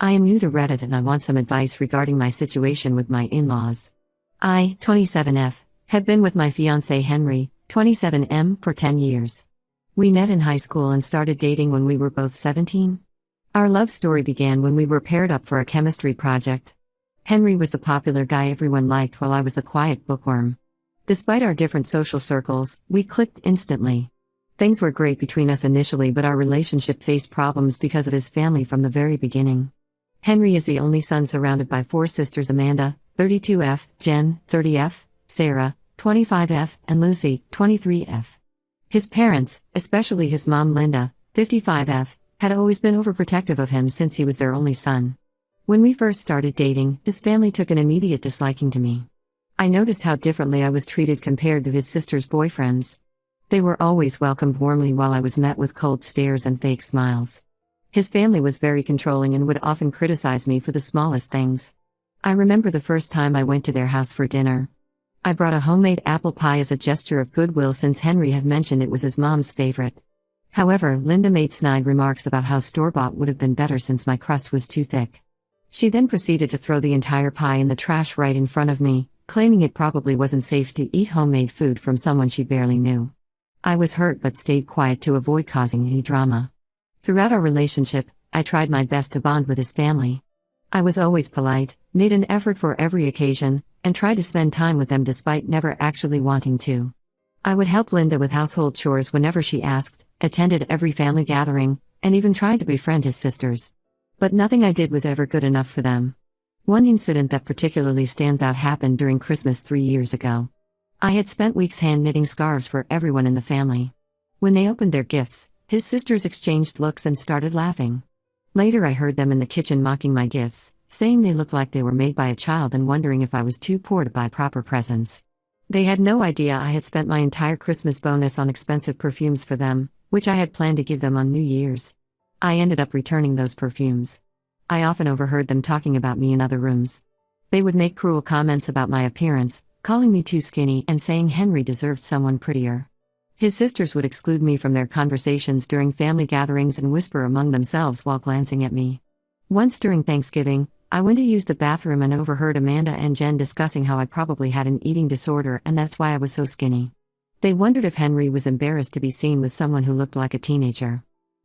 I am new to Reddit and I want some advice regarding my situation with my in-laws. I, 27F, have been with my fiancé Henry, 27M, for 10 years. We met in high school and started dating when we were both 17. Our love story began when we were paired up for a chemistry project. Henry was the popular guy everyone liked while I was the quiet bookworm. Despite our different social circles, we clicked instantly. Things were great between us initially, but our relationship faced problems because of his family from the very beginning. Henry is the only son surrounded by 4 sisters: Amanda, 32F, Jen, 30F, Sarah, 25F, and Lucy, 23F. His parents, especially his mom Linda, 55F, had always been overprotective of him since he was their only son. When we first started dating, his family took an immediate disliking to me. I noticed how differently I was treated compared to his sister's boyfriends. They were always welcomed warmly while I was met with cold stares and fake smiles. His family was very controlling and would often criticize me for the smallest things. I remember the first time I went to their house for dinner. I brought a homemade apple pie as a gesture of goodwill since Henry had mentioned it was his mom's favorite. However, Linda made snide remarks about how store-bought would have been better since my crust was too thick. She then proceeded to throw the entire pie in the trash right in front of me, claiming it probably wasn't safe to eat homemade food from someone she barely knew. I was hurt but stayed quiet to avoid causing any drama. Throughout our relationship, I tried my best to bond with his family. I was always polite, made an effort for every occasion, and tried to spend time with them despite never actually wanting to. I would help Linda with household chores whenever she asked, attended every family gathering, and even tried to befriend his sisters. But nothing I did was ever good enough for them. One incident that particularly stands out happened during Christmas 3 years ago. I had spent weeks hand-knitting scarves for everyone in the family. When they opened their gifts, his sisters exchanged looks and started laughing. Later I heard them in the kitchen mocking my gifts, saying they looked like they were made by a child and wondering if I was too poor to buy proper presents. They had no idea I had spent my entire Christmas bonus on expensive perfumes for them, which I had planned to give them on New Year's. I ended up returning those perfumes. I often overheard them talking about me in other rooms. They would make cruel comments about my appearance, calling me too skinny and saying Henry deserved someone prettier. His sisters would exclude me from their conversations during family gatherings and whisper among themselves while glancing at me. Once during Thanksgiving, I went to use the bathroom and overheard Amanda and Jen discussing how I probably had an eating disorder and that's why I was so skinny. They wondered if Henry was embarrassed to be seen with someone who looked like a teenager.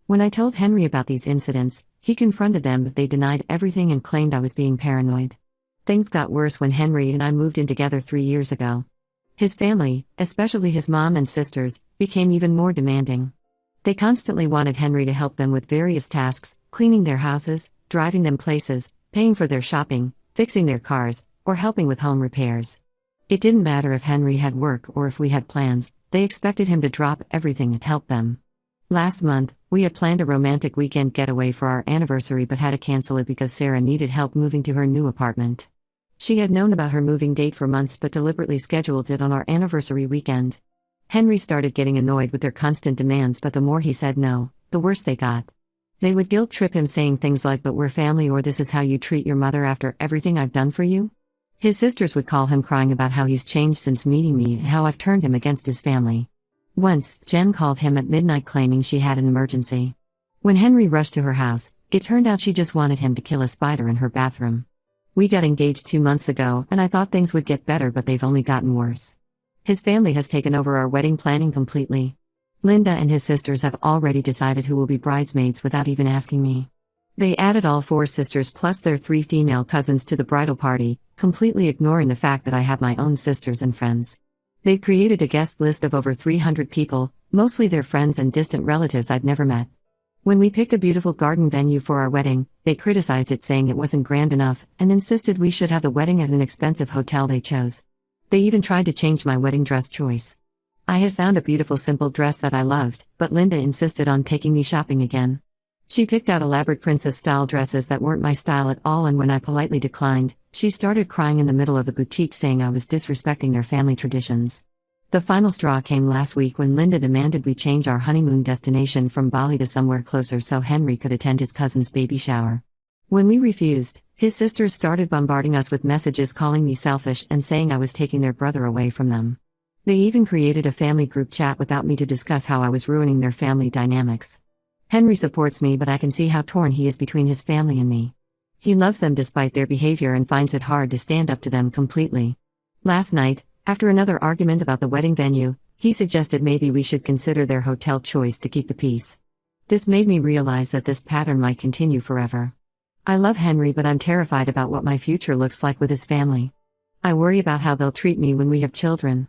When I told Henry about these incidents, he confronted them but they denied everything and claimed I was being paranoid. Things got worse when Henry and I moved in together 3 years ago. His family, especially his mom and sisters, became even more demanding. They constantly wanted Henry to help them with various tasks, cleaning their houses, driving them places, paying for their shopping, fixing their cars, or helping with home repairs. It didn't matter if Henry had work or if we had plans, they expected him to drop everything and help them. Last month, we had planned a romantic weekend getaway for our anniversary but had to cancel it because Sarah needed help moving to her new apartment. She had known about her moving date for months but deliberately scheduled it on our anniversary weekend. Henry started getting annoyed with their constant demands, but the more he said no, the worse they got. They would guilt trip him saying things like, "But we're family," or "This is how you treat your mother after everything I've done for you?" His sisters would call him crying about how he's changed since meeting me and how I've turned him against his family. Once, Jen called him at midnight claiming she had an emergency. When Henry rushed to her house, it turned out she just wanted him to kill a spider in her bathroom. We got engaged 2 months ago and I thought things would get better, but they've only gotten worse. His family has taken over our wedding planning completely. Linda and his sisters have already decided who will be bridesmaids without even asking me. They added all 4 sisters plus their 3 female cousins to the bridal party, completely ignoring the fact that I have my own sisters and friends. They've created a guest list of over 300 people, mostly their friends and distant relatives I've never met. When we picked a beautiful garden venue for our wedding, they criticized it saying it wasn't grand enough and insisted we should have the wedding at an expensive hotel they chose. They even tried to change my wedding dress choice. I had found a beautiful simple dress that I loved, but Linda insisted on taking me shopping again. She picked out elaborate princess-style dresses that weren't my style at all, and when I politely declined, she started crying in the middle of the boutique saying I was disrespecting their family traditions. The final straw came last week when Linda demanded we change our honeymoon destination from Bali to somewhere closer so Henry could attend his cousin's baby shower. When we refused, his sisters started bombarding us with messages calling me selfish and saying I was taking their brother away from them. They even created a family group chat without me to discuss how I was ruining their family dynamics. Henry supports me, but I can see how torn he is between his family and me. He loves them despite their behavior and finds it hard to stand up to them completely. Last night, after another argument about the wedding venue, he suggested maybe we should consider their hotel choice to keep the peace. This made me realize that this pattern might continue forever. I love Henry, but I'm terrified about what my future looks like with his family. I worry about how they'll treat me when we have children.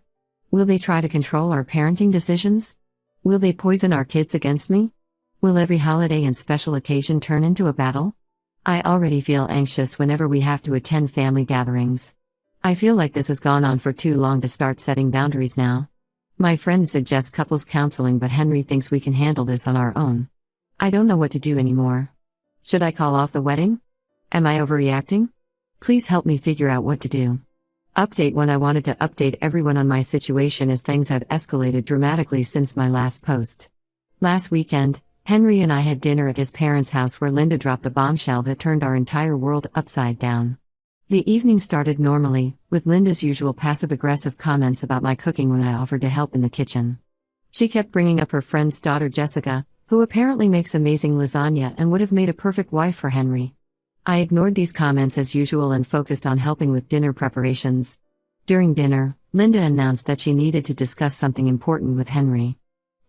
Will they try to control our parenting decisions? Will they poison our kids against me? Will every holiday and special occasion turn into a battle? I already feel anxious whenever we have to attend family gatherings. I feel like this has gone on for too long to start setting boundaries now. My friends suggest couples counseling, but Henry thinks we can handle this on our own. I don't know what to do anymore. Should I call off the wedding? Am I overreacting? Please help me figure out what to do. Update 1: I wanted to update everyone on my situation as things have escalated dramatically since my last post. Last weekend, Henry and I had dinner at his parents' house where Linda dropped a bombshell that turned our entire world upside down. The evening started normally, with Linda's usual passive-aggressive comments about my cooking when I offered to help in the kitchen. She kept bringing up her friend's daughter Jessica, who apparently makes amazing lasagna and would have made a perfect wife for Henry. I ignored these comments as usual and focused on helping with dinner preparations. During dinner, Linda announced that she needed to discuss something important with Henry.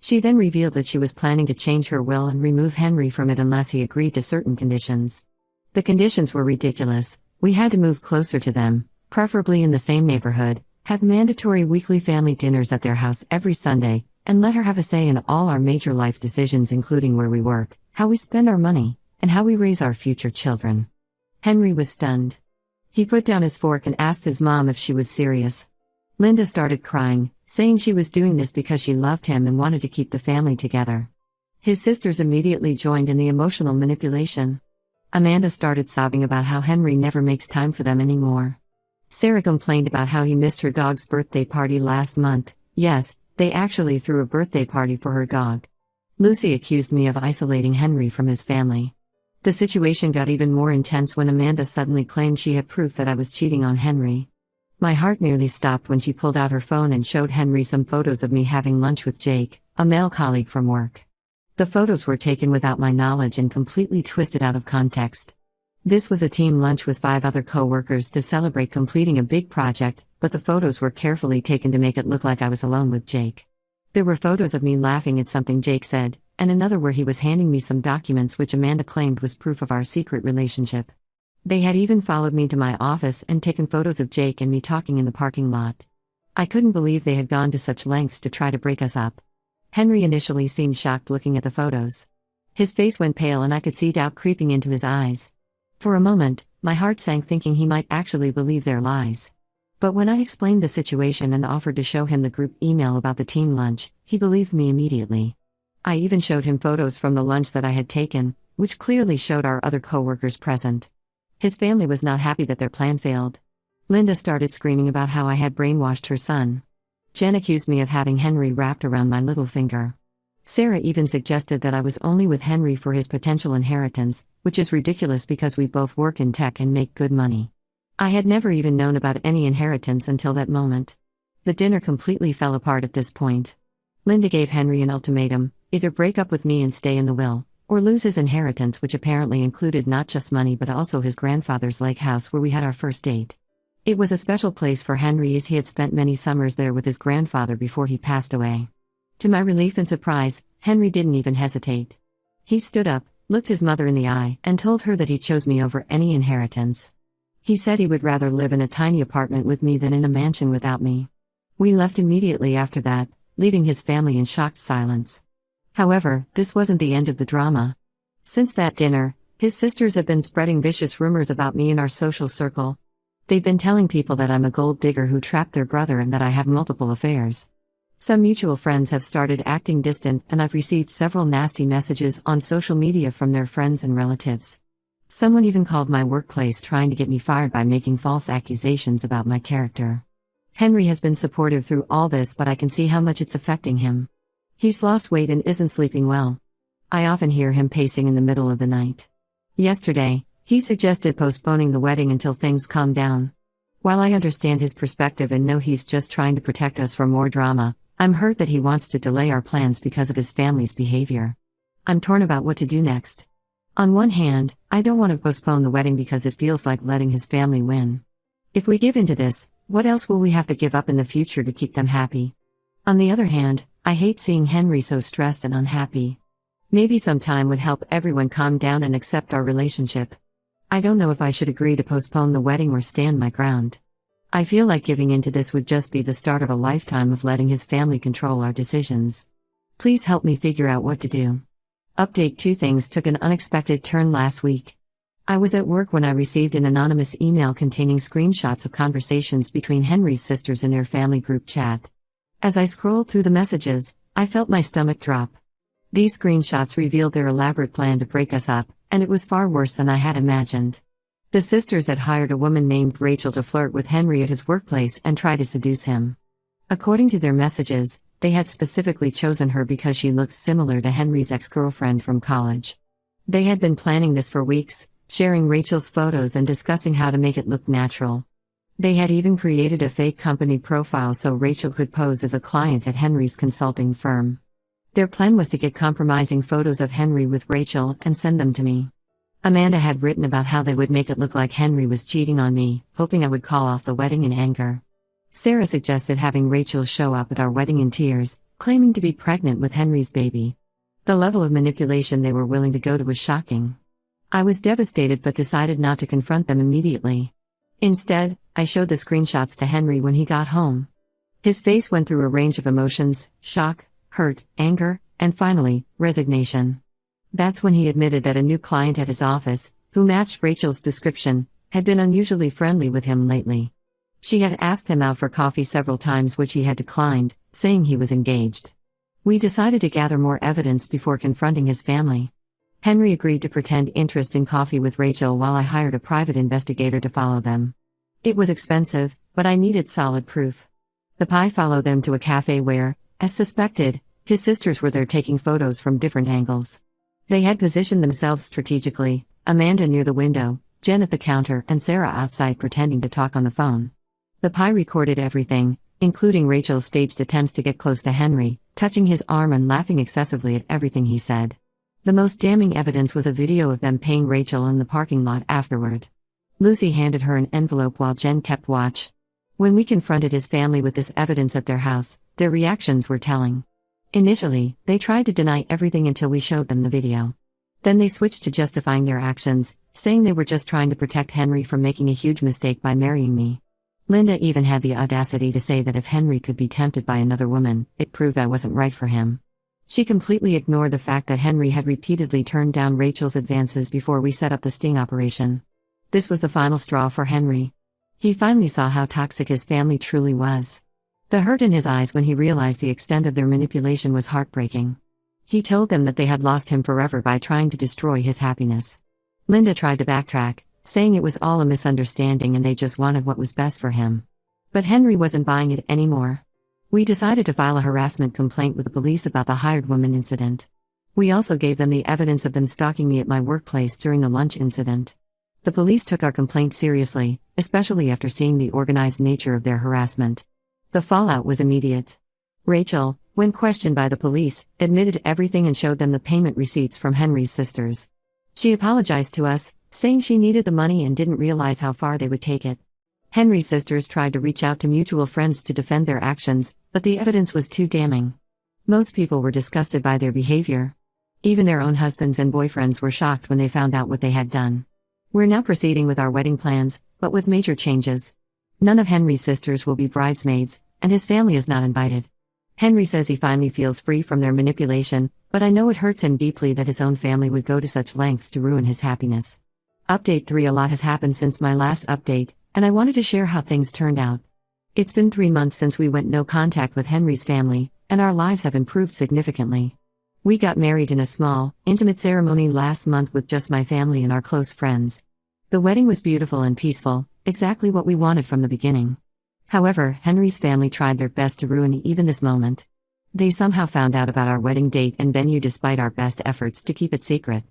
She then revealed that she was planning to change her will and remove Henry from it unless he agreed to certain conditions. The conditions were ridiculous. We had to move closer to them, preferably in the same neighborhood, have mandatory weekly family dinners at their house every Sunday, and let her have a say in all our major life decisions, including where we work, how we spend our money, and how we raise our future children. Henry was stunned. He put down his fork and asked his mom if she was serious. Linda started crying, saying she was doing this because she loved him and wanted to keep the family together. His sisters immediately joined in the emotional manipulation. Amanda started sobbing about how Henry never makes time for them anymore. Sarah complained about how he missed her dog's birthday party last month. Yes, they actually threw a birthday party for her dog. Lucy accused me of isolating Henry from his family. The situation got even more intense when Amanda suddenly claimed she had proof that I was cheating on Henry. My heart nearly stopped when she pulled out her phone and showed Henry some photos of me having lunch with Jake, a male colleague from work. The photos were taken without my knowledge and completely twisted out of context. This was a team lunch with 5 other co-workers to celebrate completing a big project, but the photos were carefully taken to make it look like I was alone with Jake. There were photos of me laughing at something Jake said, and another where he was handing me some documents which Amanda claimed was proof of our secret relationship. They had even followed me to my office and taken photos of Jake and me talking in the parking lot. I couldn't believe they had gone to such lengths to try to break us up. Henry initially seemed shocked looking at the photos. His face went pale and I could see doubt creeping into his eyes. For a moment, my heart sank thinking he might actually believe their lies. But when I explained the situation and offered to show him the group email about the team lunch, he believed me immediately. I even showed him photos from the lunch that I had taken, which clearly showed our other co-workers present. His family was not happy that their plan failed. Linda started screaming about how I had brainwashed her son. Jen accused me of having Henry wrapped around my little finger. Sarah even suggested that I was only with Henry for his potential inheritance, which is ridiculous because we both work in tech and make good money. I had never even known about any inheritance until that moment. The dinner completely fell apart at this point. Linda gave Henry an ultimatum: either break up with me and stay in the will, or lose his inheritance, which apparently included not just money but also his grandfather's lake house where we had our first date. It was a special place for Henry as he had spent many summers there with his grandfather before he passed away. To my relief and surprise, Henry didn't even hesitate. He stood up, looked his mother in the eye, and told her that he chose me over any inheritance. He said he would rather live in a tiny apartment with me than in a mansion without me. We left immediately after that, leaving his family in shocked silence. However, this wasn't the end of the drama. Since that dinner, his sisters have been spreading vicious rumors about me in our social circle. They've been telling people that I'm a gold digger who trapped their brother and that I have multiple affairs. Some mutual friends have started acting distant, and I've received several nasty messages on social media from their friends and relatives. Someone even called my workplace trying to get me fired by making false accusations about my character. Henry has been supportive through all this, but I can see how much it's affecting him. He's lost weight and isn't sleeping well. I often hear him pacing in the middle of the night. Yesterday, he suggested postponing the wedding until things calm down. While I understand his perspective and know he's just trying to protect us from more drama, I'm hurt that he wants to delay our plans because of his family's behavior. I'm torn about what to do next. On one hand, I don't want to postpone the wedding because it feels like letting his family win. If we give into this, what else will we have to give up in the future to keep them happy? On the other hand, I hate seeing Henry so stressed and unhappy. Maybe some time would help everyone calm down and accept our relationship. I don't know if I should agree to postpone the wedding or stand my ground. I feel like giving into this would just be the start of a lifetime of letting his family control our decisions. Please help me figure out what to do. Update: 2 things took an unexpected turn last week. I was at work when I received an anonymous email containing screenshots of conversations between Henry's sisters in their family group chat. As I scrolled through the messages, I felt my stomach drop. These screenshots revealed their elaborate plan to break us up, and it was far worse than I had imagined. The sisters had hired a woman named Rachel to flirt with Henry at his workplace and try to seduce him. According to their messages, they had specifically chosen her because she looked similar to Henry's ex-girlfriend from college. They had been planning this for weeks, sharing Rachel's photos and discussing how to make it look natural. They had even created a fake company profile so Rachel could pose as a client at Henry's consulting firm. Their plan was to get compromising photos of Henry with Rachel and send them to me. Amanda had written about how they would make it look like Henry was cheating on me, hoping I would call off the wedding in anger. Sarah suggested having Rachel show up at our wedding in tears, claiming to be pregnant with Henry's baby. The level of manipulation they were willing to go to was shocking. I was devastated but decided not to confront them immediately. Instead, I showed the screenshots to Henry when he got home. His face went through a range of emotions: shock, hurt, anger, and finally, resignation. That's when he admitted that a new client at his office, who matched Rachel's description, had been unusually friendly with him lately. She had asked him out for coffee several times, which he had declined, saying he was engaged. We decided to gather more evidence before confronting his family. Henry agreed to pretend interest in coffee with Rachel while I hired a private investigator to follow them. It was expensive, but I needed solid proof. The Pi followed them to a cafe where, as suspected, his sisters were there taking photos from different angles. They had positioned themselves strategically, Amanda near the window, Jen at the counter, and Sarah outside pretending to talk on the phone. The Pi recorded everything, including Rachel's staged attempts to get close to Henry, touching his arm and laughing excessively at everything he said. The most damning evidence was a video of them paying Rachel in the parking lot afterward. Lucy handed her an envelope while Jen kept watch. When we confronted his family with this evidence at their house, their reactions were telling. Initially, they tried to deny everything until we showed them the video. Then they switched to justifying their actions, saying they were just trying to protect Henry from making a huge mistake by marrying me. Linda even had the audacity to say that if Henry could be tempted by another woman, it proved I wasn't right for him. She completely ignored the fact that Henry had repeatedly turned down Rachel's advances before we set up the sting operation. This was the final straw for Henry. He finally saw how toxic his family truly was. The hurt in his eyes when he realized the extent of their manipulation was heartbreaking. He told them that they had lost him forever by trying to destroy his happiness. Linda tried to backtrack, saying it was all a misunderstanding and they just wanted what was best for him. But Henry wasn't buying it anymore. We decided to file a harassment complaint with the police about the hired woman incident. We also gave them the evidence of them stalking me at my workplace during the lunch incident. The police took our complaint seriously, especially after seeing the organized nature of their harassment. The fallout was immediate. Rachel, when questioned by the police, admitted everything and showed them the payment receipts from Henry's sisters. She apologized to us, saying she needed the money and didn't realize how far they would take it. Henry's sisters tried to reach out to mutual friends to defend their actions, but the evidence was too damning. Most people were disgusted by their behavior. Even their own husbands and boyfriends were shocked when they found out what they had done. We're now proceeding with our wedding plans, but with major changes. None of Henry's sisters will be bridesmaids, and his family is not invited. Henry says he finally feels free from their manipulation, but I know it hurts him deeply that his own family would go to such lengths to ruin his happiness. Update 3: A lot has happened since my last update, and I wanted to share how things turned out. It's been 3 months since we went no contact with Henry's family, and our lives have improved significantly. We got married in a small, intimate ceremony last month with just my family and our close friends. The wedding was beautiful and peaceful, exactly what we wanted from the beginning. However, Henry's family tried their best to ruin even this moment. They somehow found out about our wedding date and venue despite our best efforts to keep it secret.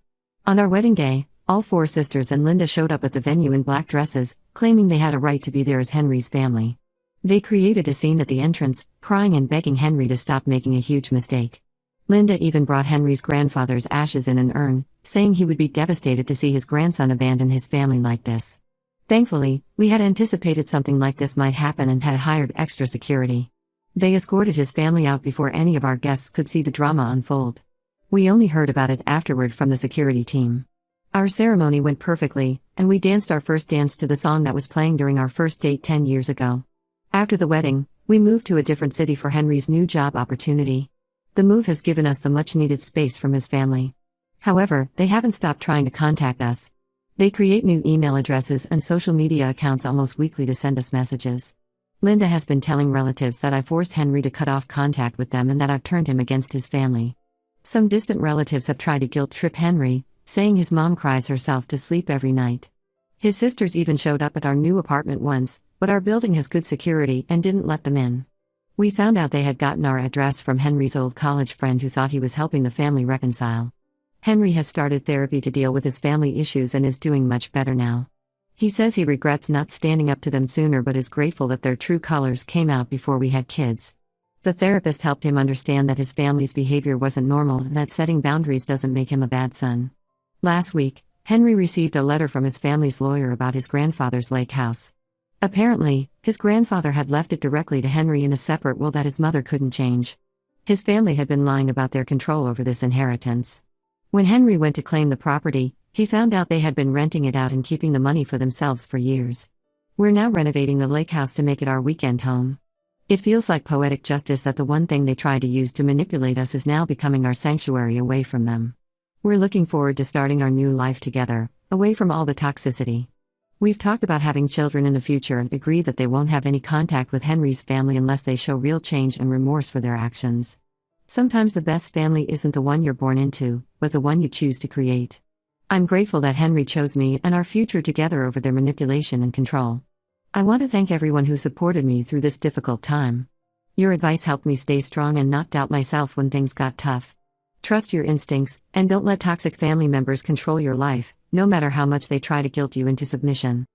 On our wedding day, all 4 sisters and Linda showed up at the venue in black dresses, claiming they had a right to be there as Henry's family. They created a scene at the entrance, crying and begging Henry to stop making a huge mistake. Linda even brought Henry's grandfather's ashes in an urn, saying he would be devastated to see his grandson abandon his family like this. Thankfully, we had anticipated something like this might happen and had hired extra security. They escorted his family out before any of our guests could see the drama unfold. We only heard about it afterward from the security team. Our ceremony went perfectly, and we danced our first dance to the song that was playing during our first date 10 years ago. After the wedding, we moved to a different city for Henry's new job opportunity. The move has given us the much-needed space from his family. However, they haven't stopped trying to contact us. They create new email addresses and social media accounts almost weekly to send us messages. Linda has been telling relatives that I forced Henry to cut off contact with them and that I've turned him against his family. Some distant relatives have tried to guilt-trip Henry, saying his mom cries herself to sleep every night. His sisters even showed up at our new apartment once, but our building has good security and didn't let them in. We found out they had gotten our address from Henry's old college friend who thought he was helping the family reconcile. Henry has started therapy to deal with his family issues and is doing much better now. He says he regrets not standing up to them sooner but is grateful that their true colors came out before we had kids. The therapist helped him understand that his family's behavior wasn't normal and that setting boundaries doesn't make him a bad son. Last week, Henry received a letter from his family's lawyer about his grandfather's lake house. Apparently, his grandfather had left it directly to Henry in a separate will that his mother couldn't change. His family had been lying about their control over this inheritance. When Henry went to claim the property, he found out they had been renting it out and keeping the money for themselves for years. We're now renovating the lake house to make it our weekend home. It feels like poetic justice that the one thing they tried to use to manipulate us is now becoming our sanctuary away from them. We're looking forward to starting our new life together, away from all the toxicity. We've talked about having children in the future and agree that they won't have any contact with Henry's family unless they show real change and remorse for their actions. Sometimes the best family isn't the one you're born into, but the one you choose to create. I'm grateful that Henry chose me and our future together over their manipulation and control. I want to thank everyone who supported me through this difficult time. Your advice helped me stay strong and not doubt myself when things got tough. Trust your instincts, and don't let toxic family members control your life, no matter how much they try to guilt you into submission.